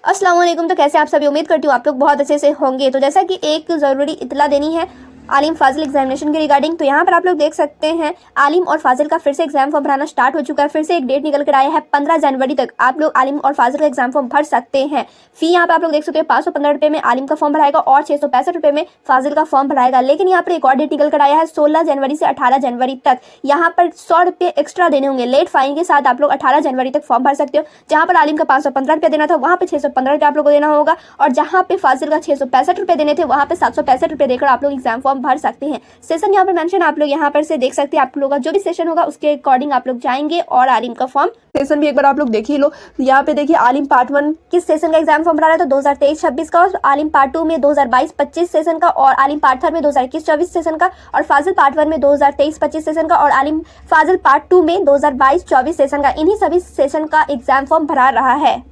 अस्सलाम वालेकुम। तो कैसे आप सभी, उम्मीद करती हूँ आप लोग बहुत अच्छे से होंगे। तो जैसा कि एक ज़रूरी इतला देनी है आलिम फाजिल एग्जामिनेशन के रिगार्डिंग, तो यहाँ पर आप लोग देख सकते हैं आलिम और फाजिल का फिर से एग्जाम फॉर्म भराना स्टार्ट हो चुका है। फिर से एक डेट निकल कर आया है 15 जनवरी तक आप लोग आलिम और फाजिल का एग्जाम फॉर्म भर सकते हैं। फी यहाँ पे आप लोग देख सकते हैं 515 रुपये में आलिम का फॉर्म भराएगा और 665 रुपये में फाजिल का फॉर्म भराएगा। लेकिन यहाँ पर एक और डेट निकल कर आया है 16 जनवरी से 18 जनवरी तक। यहाँ पर 100 रुपये एक्स्ट्रा देने होंगे लेट फाइन के साथ। आप लोग 18 जनवरी तक फॉर्म भर सकते हो। जहाँ पर आलिम का 515 रुपये देना था वहाँ पे 615 रुपये आप लोग को देना होगा, और जहाँ पे फाजिल का 665 रुपये देने थे वहाँ पे 765 रुपये देकर आप लोग एग्जाम फॉर्म भर सकते हैं। सेशन यहाँ पर मेंशन आप लोग यहाँ पर से देख सकते हैं। आप लोगों का जो भी सेशन होगा उसके अकॉर्डिंग आप लोग जाएंगे और आलिम का फॉर्म सेशन भी एक बार आप लोग देख ही लो। यहाँ पे देखिए आलिम पार्ट 1 किस सेशन का एग्जाम फॉर्म भरा रहा था 2023-26 का, और आलिम पार्ट 2 में 2022-25 सेशन का, और आलिम पार्ट 3 में 2021-24 सेशन का, और फाजिल पार्ट 1 में 2023-25 सेशन का, और आलिम फाजिल पार्ट 2 में 2022-24 सेशन का। इन्हीं सभी सेशन का एग्जाम फॉर्म भरा रहा है।